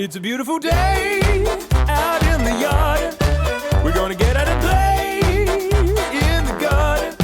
It's a beautiful day out in the yard. We're gonna get out and play in the garden.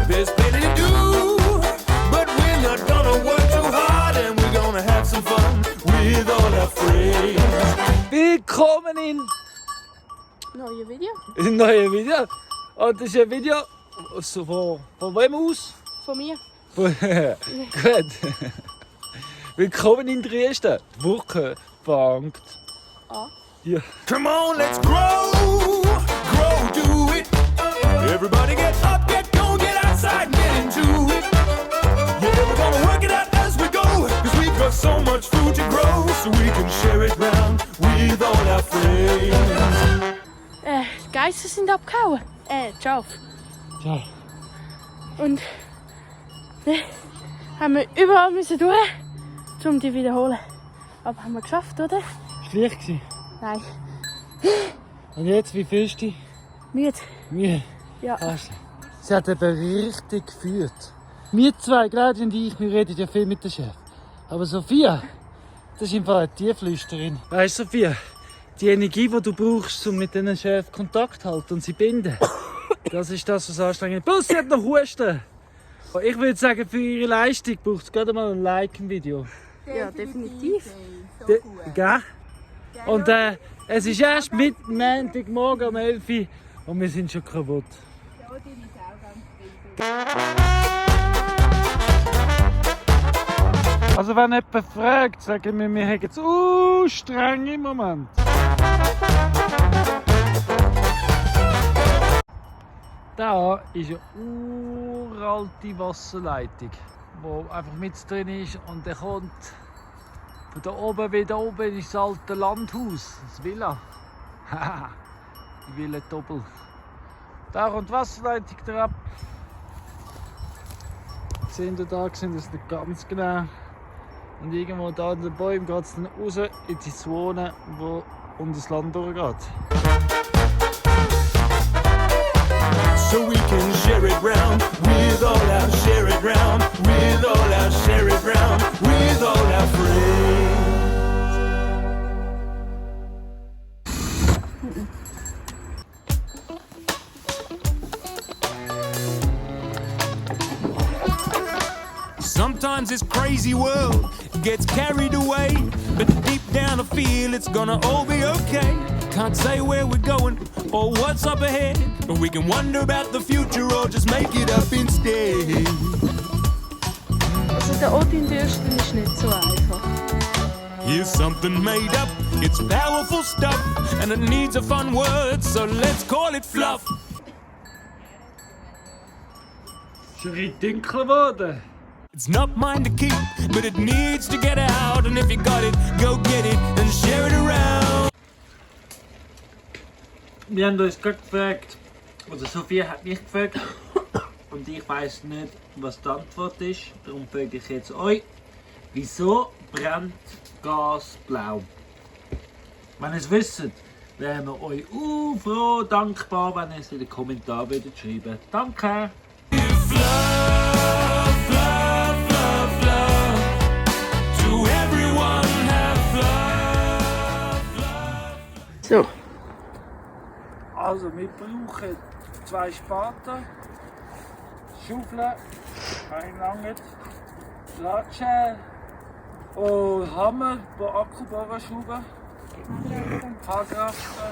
There's plenty to do, but we're not gonna work too hard, and we're gonna have some fun with all our friends. Willkommen in Neue Video? ein neues Video. Und das ist ein Video von wem aus? Von mir. Gut. Willkommen in Dresden. Die Woche fängt an. Ja. Come on, let's grow, do it. Everybody get up, get going, get outside and get into it. Yeah, we're gonna work it out as we go, cause we've got so much food to grow, so we can share it round with all our friends. Die Geister sind abgehauen. Die Schafe. Ja. Und dann haben wir überall müssen durch, um die wiederholen. Aber haben wir geschafft, oder? Ist leicht gewesen. Nein. Und jetzt, wie fühlst du dich? Müde. Müde. Ja. Sie hat eben richtig geführt. Wir zwei, Claudia und ich, wir reden ja viel mit der Chef. Aber Sophia, das ist im Fall eine Tiefflüsterin. Weißt du, Sophia, die Energie, die du brauchst, um mit diesen Chef Kontakt zu halten und sie binden, das ist das, was anstrengend ist. Plus, sie hat noch Husten. Ich würde sagen, für ihre Leistung braucht es gerade mal ein Like im Video. Ja, definitiv. Gell? Und es ist erst Montagmorgen um 11 Uhr und wir sind schon kaputt. Also wenn jemand fragt, sagen wir haben es streng im Moment. Da ist eine uralte Wasserleitung, die einfach mit drin ist und der kommt von da oben wieder oben ist das alte Landhaus, das Villa. Haha, die Villa Doppel. Da kommt die Wasserleitung drauf. Sehen Sie da, sehen das nicht ganz genau. Und irgendwo da in den Bäumen geht es dann raus in die Zone, wo um das Land durchgeht. So we can share it round with all our share it round with all our share it round with all our friends. Sometimes this crazy world gets carried away, but deep down I feel it's gonna all be okay. Can't say where we're going or what's up ahead, but we can wonder about the future or just make it up instead. Also der Ort in Dresden ist nicht so einfach. Here's something made up, it's powerful stuff, and it needs a fun word, so let's call it fluff. Es ist ein bisschen dunkler geworden. It's not mine to keep, but it needs to get out, and if you got it, go get it and share it around. Wir haben uns gerade gefragt, oder Sophia hat mich gefragt, und ich weiss nicht, was die Antwort ist. Darum frage ich jetzt euch, wieso brennt Gas blau? Wenn ihr es wisst, wären wir euch froh, dankbar, wenn ihr es in den Kommentaren würdet schreiben. Danke! So. Also, wir brauchen 2 Spaten, Schaufeln, ein langes, Latschen und Hammer, wo Akkubohrer schrauben, Haarkraften.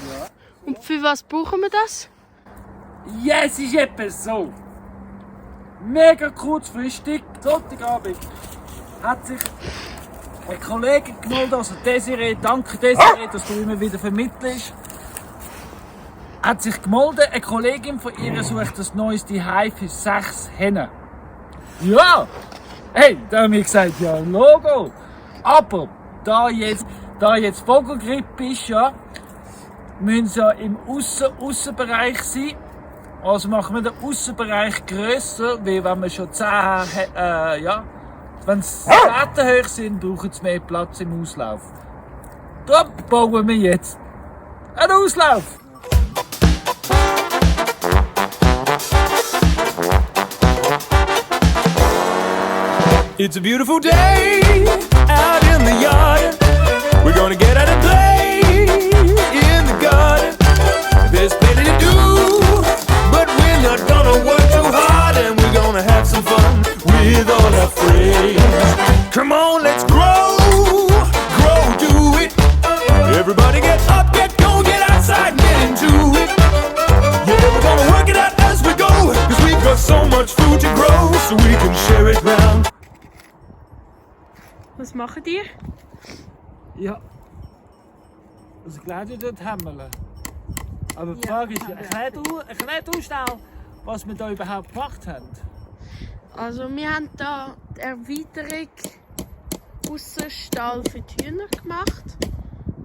Ja. Und für was brauchen wir das? Ja, es ist etwas so. Mega kurzfristig, Sonntagabend, hat sich eine Kollegin gemeldet, also Desiree, danke Desiree, dass du immer wieder vermittelst. Hat sich gemeldet, eine Kollegin von ihr sucht das neues Zuhause für 6 Hennen. Ja! Hey, da haben wir gesagt, ja, Logo! Aber, da jetzt Vogelgrippe ist, ja, müssen sie ja im Aussenbereich sein. Also machen wir den Aussenbereich grösser, weil wenn wir schon 10 wenn es 10 hoch sind, brauchen sie mehr Platz im Auslauf. Da bauen wir jetzt einen Auslauf! It's a beautiful day out in the yard. gonna get out and play in the garden. There's plenty to do, but we're not gonna work too hard, and we're gonna have some fun with all our friends. Come on, let's grow, do it. Everybody get up, get going, get outside, get into it. Yeah, we're gonna work it out as we go, cause we've got so much food to grow, so we can share it round. Was macht ihr? Ja. Also Claudia dort hämmerle. Aber die Frage ist, erklär du schnell, was wir da überhaupt gemacht haben. Also wir haben da die Erweiterung Aussenstall für die Hühner gemacht.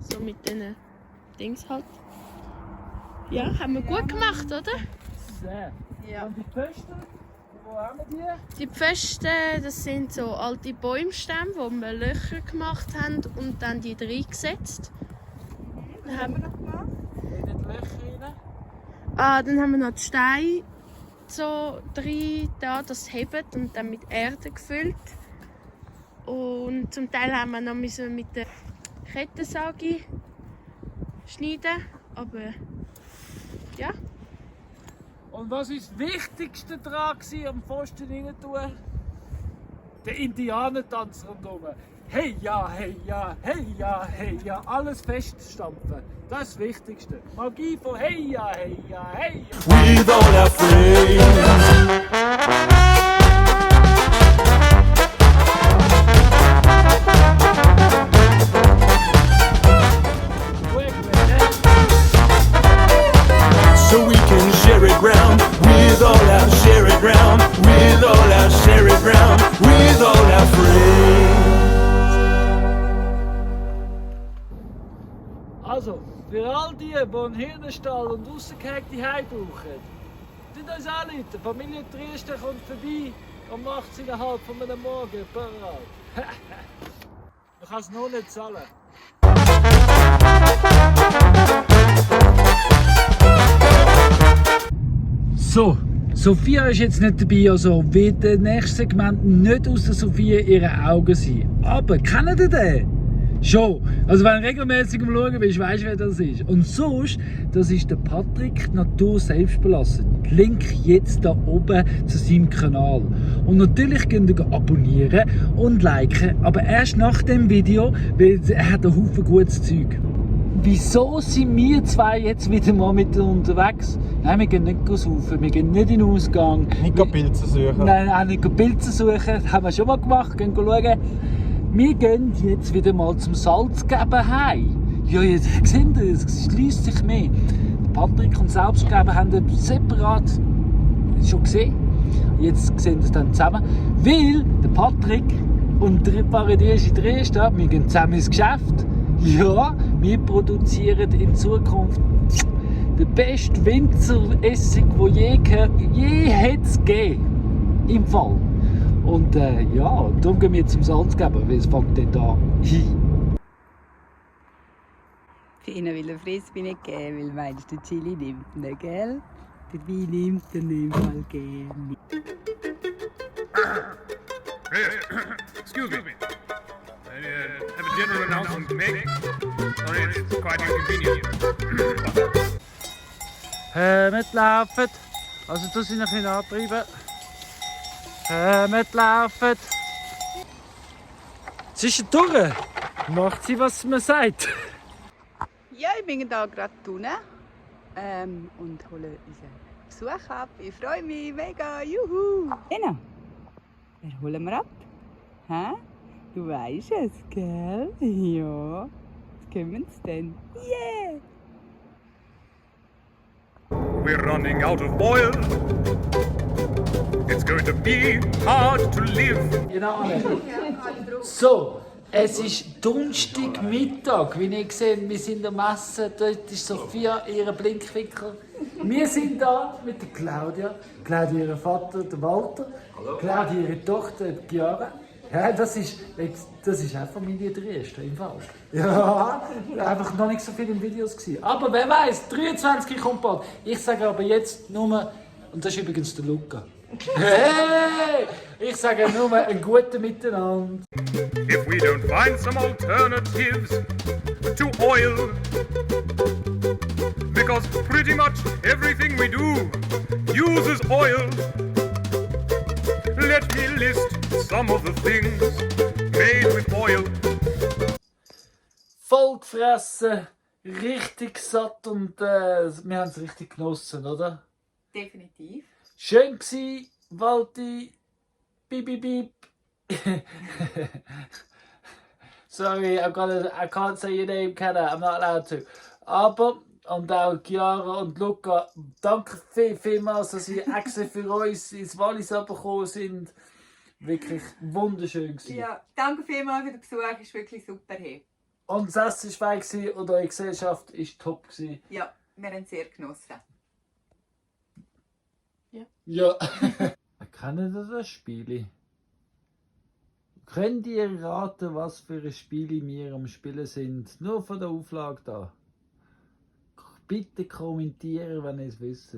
So mit diesen Dings halt. Ja, haben wir gut gemacht, oder? Sehr. Ja. Und die Pfosten, wo haben wir die? Die Pfosten, das sind so alte Bäumstämme, wo wir Löcher gemacht haben und dann die reingesetzt. Dann haben wir noch gemacht. In den Löcher rein. Dann haben wir noch die Steine so rein, da, das hebt und dann mit Erde gefüllt. Und zum Teil haben wir noch mit der Kettensäge schneiden, aber ja. Und was ist das Wichtigste daran am Pfosten rein tun? Der Indianertanz rundherum. Hey ja, hey ja, hey ja, hey ja. Alles feststampfen. Das ist das Wichtigste. Magie von hey ja, hey ja, hey ja. With all our friends. So we can share it round with all our share it round with all our share it round with all our friends. Also, für all die einen Hirnenstall und rausgehängte Heim brauchen, tut uns anrufen. Familie Triester kommt vorbei und macht es innerhalb von einem Morgen parat. Man kann es noch nicht zahlen. So, Sophia ist jetzt nicht dabei, also wird das nächste Segment nicht aus der Sophia ihre Augen sein. Aber kennt ihr den? Schon. Also wenn du regelmäßig am Schauen bist, weißt du, wer das ist. Und sonst, das ist der Patrick Natur selbst belassen. Link jetzt da oben zu seinem Kanal. Und natürlich könnt ihr abonnieren und liken, aber erst nach dem Video, weil er hat einen Haufen gutes Zeug. Wieso sind wir zwei jetzt wieder mal mit unterwegs? Nein, wir gehen nicht saufen, wir gehen nicht in den Ausgang. Nicht Pilze suchen. Nein, auch nicht Pilze suchen, das haben wir schon mal gemacht, gehen schauen. Wir gehen jetzt wieder mal zum Salzgeben heim. Ja, jetzt seht ihr, es schließt sich mehr. Patrick und Salzgeben haben das separat schon gesehen. Jetzt sehen wir es dann zusammen. Weil der Patrick und der Paradiesische Dresden, wir gehen zusammen ins Geschäft. Ja, wir produzieren in Zukunft den besten Winzeressig, den je hätte es gegeben. Im Fall. Und ja, darum gehen wir zum Salzgeber, weil es fängt dort an. Für ihn will er Frisbee nicht geben, weil meinst du, Chili nimmt nicht, gell? Dabei nimmt er nicht mal gerne. Excuse me. I have a general announcement to make. Sorry, it's quite inconvenient. Mitlaufen. Also, du sind ein bisschen antreiben. Mitlaufen. Zwischendurch macht sie, was man sagt. Ja, ich bin da gerade unten und hole unseren Besuch ab. Ich freue mich mega, juhu! Genau. Wer holen wir ab? Hä? Du weißt es, gell? Ja. Was können wir uns denn? Yeah! We're running out of oil. It's going to be hard to live. Genau. So, es ist Donnerstagmittag. Wie ihr seht, wir sind am Essen. Dort ist Sophia, ihr Blinkwinkel. Wir sind da mit der Claudia. Claudia, ihr Vater, der Walter. Hallo. Claudia, ihre Tochter, die Chiara. Ja, das ist auch Familie Dresden im Fall. Ja, einfach noch nicht so viele Videos gewesen. Aber wer weiß, 23 kommt bald. Ich sage aber jetzt nur, und das ist übrigens der Luca. Hey! Ich sage nur einen guten Miteinander. If we don't find some alternatives to oil, because pretty much everything we do uses oil. Let me list some of the things made with oil. Voll gefressen, richtig satt und wir haben es richtig genossen, oder? Definitiv. Schön gsi, Walti. Beep, beep, beep. Sorry, I can't say your name, can I? I'm not allowed to. Aber, und auch Chiara und Luca, danke vielmals, dass ihr extra für uns ins Wallis gekommen sind. Wirklich wunderschön gewesen. Ja, danke vielmals für den Besuch, ist wirklich super. Hey. Und das Essen war fein und eure Gesellschaft war top gewesen. Ja, wir haben es sehr genossen. Ja. Kennen ihr das Spiel? Könnt ihr raten, was für ein Spiel wir am Spielen sind? Nur von der Auflage da. Bitte kommentieren, wenn ihr es wisst.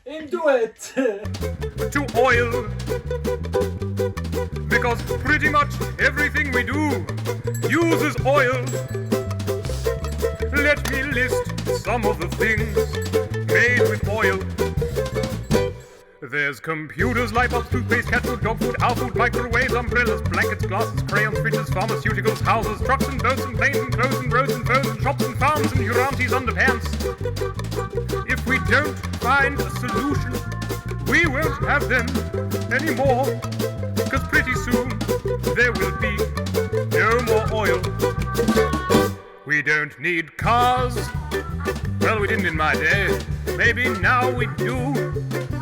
Im Duett! To oil, because pretty much everything we do uses oil. Let me list some of the things made with oil. There's computers, light bulbs, toothpaste, cat food, dog food, owl food, microwaves, umbrellas, blankets, glasses, crayons, fridges, pharmaceuticals, houses, trucks and boats and planes and clothes and roads and phones and shops and farms and your auntie's underpants. If we don't find a solution, we won't have them anymore. Cause pretty soon there will be no more oil. We don't need cars. Well, we didn't in my day. Maybe now we do.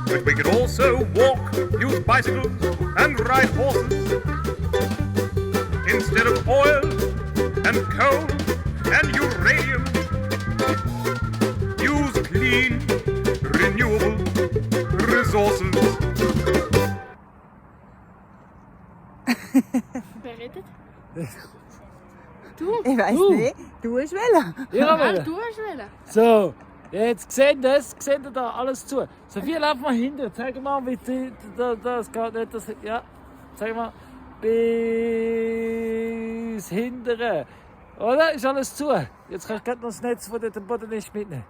But we could also walk, use bicycles, and ride horses. Instead of oil and coal and uranium, use clean, renewable resources. Wer redet? Ich weiss nicht, du hast wollen. Ja, Du hast wollen. so, jetzt seht ihr da alles zu. Sophia, lauf mal hinter. Zeig mal, wie das geht nicht. Ja, zeig mal. Bis hintere. Oder? Ist alles zu. Jetzt kann ich gerade noch das Netz von dem Boden nicht mitnehmen.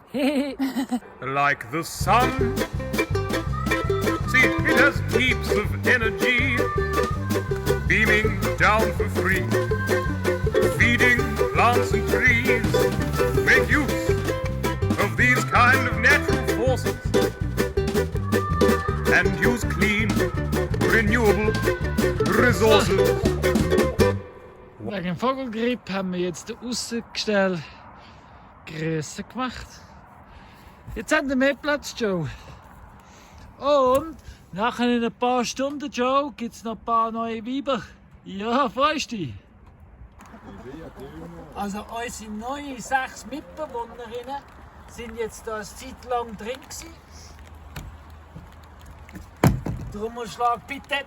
Like the sun. See, it has heaps of energy, beaming down for free, feeding plants and trees. Make use of these kind of natural forces and use clean, renewable resources. Wegen dem Vogelgrippe haben wir jetzt den Aussengestell grösser gemacht. Jetzt haben wir mehr Platz, Joe. Und nachher in ein paar Stunden, Joe, gibt es noch ein paar neue Weiber. Ja, freust du dich? Also unsere neuen 6 Mitbewohnerinnen sind jetzt da eine Zeit lang drin gewesen. Trommelschlag bitte.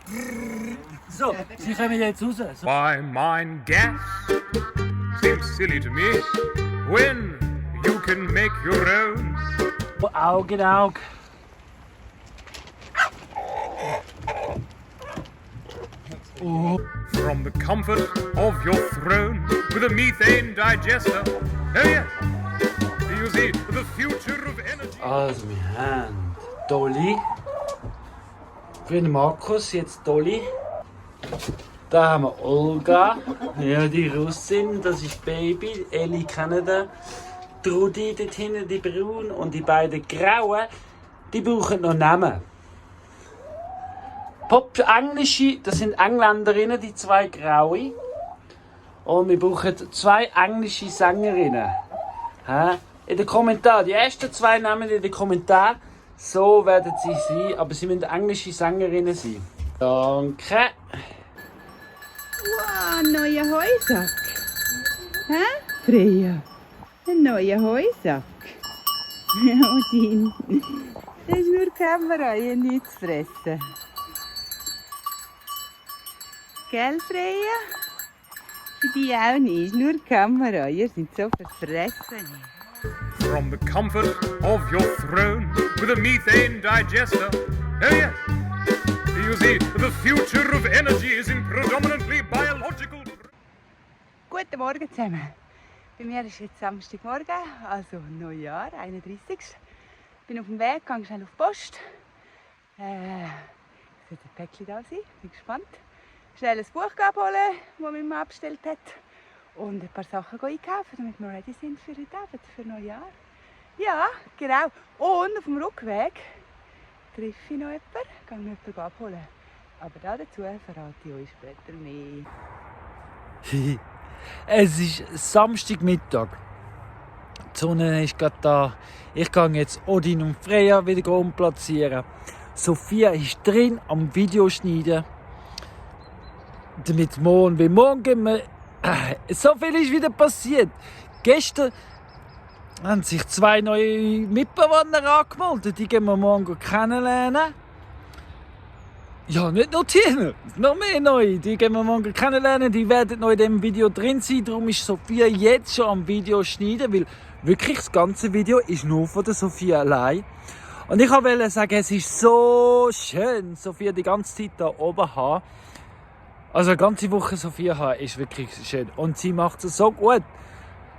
So, sie kommen jetzt raus. So. Why, mine gas seems silly to me when you can make your own. Auge in Auge. From the comfort of your throne with a methane digester. Oh yeah, you see, the future of energy. Also, wir haben Dolly. Früher Markus, jetzt Dolly. Da haben wir Olga. Ja, die Russin, das ist Baby. Ellie kennen den. Trudi dort hinten, die Braun. Und die beiden Grauen, die brauchen noch Namen. Englische, das sind Engländerinnen, die 2 Graue. Und wir brauchen 2 englische Sängerinnen. In den Kommentaren, die ersten 2 Namen in den Kommentaren, so werden sie sein, aber sie müssen englische Sängerinnen sein. Danke. Wow, neuer Heusack. Hä? Freya. Ein neuer Heusack. Odin. Das ist nur Kamera, ihr nichts zu fressen. Gell, Freya? Für die auch nicht, nur Kamera. Ihr seid so verfressen. From the comfort of your throne with a methane digester. Oh yes. You see, the future of energy is in predominantly biological. Guten Morgen zusammen. Bei mir ist jetzt Samstagmorgen, also Neujahr, 31. Ich bin auf dem Weg, gehe schnell auf die Post. Es wird ein Päckchen da sein, bin gespannt. Schnell ein Buch abholen, das mein Mann bestellt hat. Und ein paar Sachen einkaufen, damit wir ready sind für heute Abend, für Neujahr. Ja, genau. Und auf dem Rückweg treffe ich noch jemanden, gehe noch jemanden abholen. Aber dazu verrate ich euch später mehr. Es ist Samstagmittag. Die Sonne ist gerade da. Ich gehe jetzt Odin und Freya wieder umplatzieren. Sophia ist drin am Videoschneiden. Damit morgen gehen wir. So viel ist wieder passiert. Gestern haben sich 2 neue Mitbewohner angemeldet. Die gehen wir morgen kennenlernen. Ja, nicht nur die, noch mehr neue. Die gehen wir morgen kennenlernen. Die werden noch in diesem Video drin sein. Darum ist Sophia jetzt schon am Video schneiden, weil wirklich das ganze Video ist nur von der Sophia allein. Und ich wollte sagen, es ist so schön, Sophia die ganze Zeit da oben haben. Also eine ganze Woche Sophia haben ist wirklich schön. Und sie macht es so gut.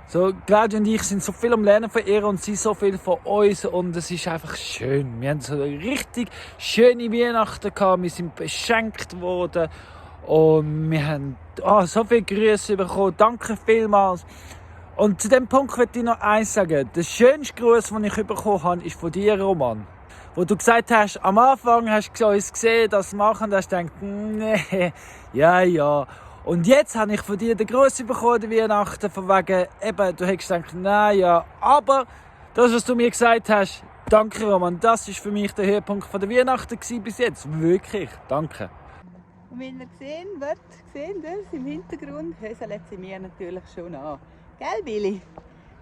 So, Claudia und ich sind so viel am Lernen von ihr und sie so viel von uns und es ist einfach schön. Wir haben so eine richtig schöne Weihnachten gehabt, wir sind beschenkt worden und wir haben so viele Grüße bekommen. Danke vielmals. Und zu dem Punkt möchte ich noch eins sagen. Der schönste Gruß, den ich bekommen habe, ist von dir, Roman. Wo du gesagt hast, am Anfang hast du uns gesehen, das machen, und hast gedacht, nee, ja. Und jetzt habe ich von dir den Gruß bekommen, Weihnachten, von wegen, eben, du hast gedacht, nein, ja, aber das, was du mir gesagt hast, danke Roman, das war für mich der Höhepunkt von der Weihnachten bis jetzt, wirklich, danke. Und wenn ihr sehen wird, das im Hintergrund, höseln sie mir natürlich schon an. Gell, Billy?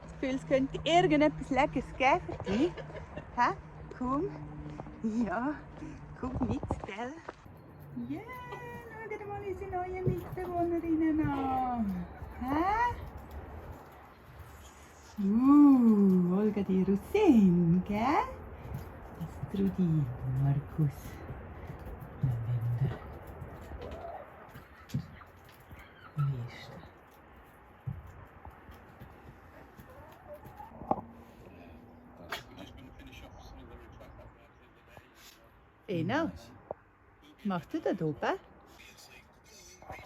Das Gefühl, es könnte irgendetwas Leckeres geben für dich. Hä? Komm. Ja, komm mit, gell? Yeah. Schaut mal unsere neuen Mitbewohnerinnen an. Hä? Olga die Rosin, gell? Astrudi, Markus, Lavender. Wie ist das? Ena, was machst du da oben?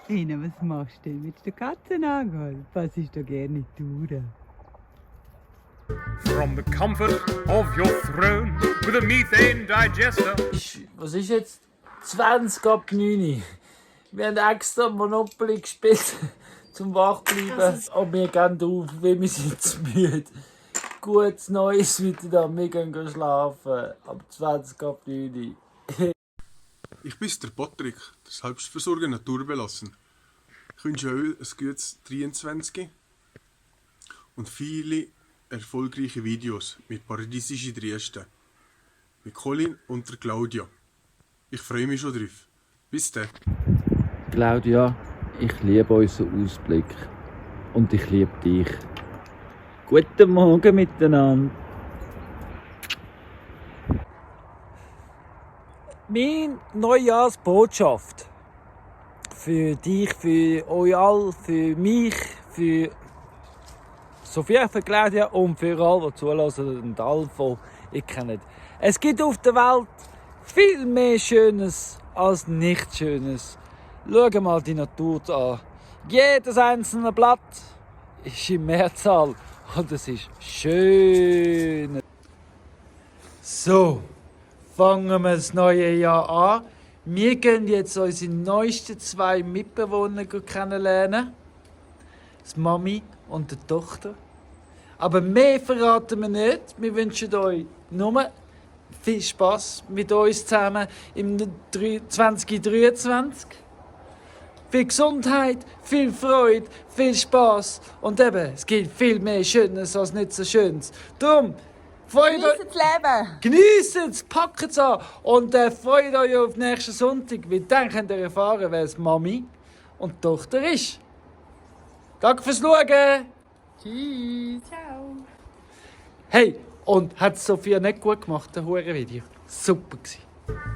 Ena, was machst du denn? Willst du die Katzen angehen? Passest du gerne in die Tour? From the comfort of your throne with a methane digester. Was ist jetzt? 20 ab 9. Wir haben extra Monopoly gespielt, zum Wachbleiben. Aber wir gehen auf, weil wir sind zu müde. Gutes Neues miteinander, wir gehen schlafen. Ab 20 ab 9. Ich bin der Patrick, der Selbstversorger naturbelassen. Ich wünsche euch ein gutes 23 und viele erfolgreiche Videos mit paradiesischen Dresden. Mit Colin und der Claudia. Ich freue mich schon drauf. Bis dann. Claudia, ich liebe unseren Ausblick. Und ich liebe dich. Guten Morgen miteinander. Meine Neujahrsbotschaft für dich, für euch alle, für mich, für Sophia, für Claudia und für alle, die zulassen und alle, die ich kenne. Es gibt auf der Welt viel mehr Schönes als nicht Schönes. Schau mal die Natur an. Jedes einzelne Blatt ist in Mehrzahl und es ist schön. So. Fangen wir das neue Jahr an. Wir gehen jetzt unsere neuesten 2 Mitbewohner kennenlernen. Die Mami und die Tochter. Aber mehr verraten wir nicht. Wir wünschen euch nur viel Spass mit uns zusammen im 2023. viel Gesundheit, viel Freude, viel Spaß und eben, es gibt viel mehr Schönes als nicht so Schönes. Darum, freut euch, Genießt das Leben! genießt es, packt es an und freut euch auf nächsten Sonntag, weil dann könnt ihr erfahren, wer es Mami und die Tochter ist. Danke fürs Schauen! Tschüss! Ciao. Hey, und hat Sophia nicht gut gemacht, das Video? Super gewesen.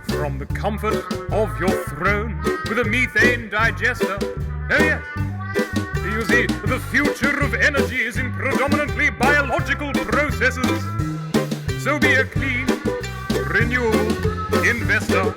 From the comfort of your throne with a methane digester. Oh, yes. You see, the future of energy is in predominantly biological processes. So be a clean, renewable investor.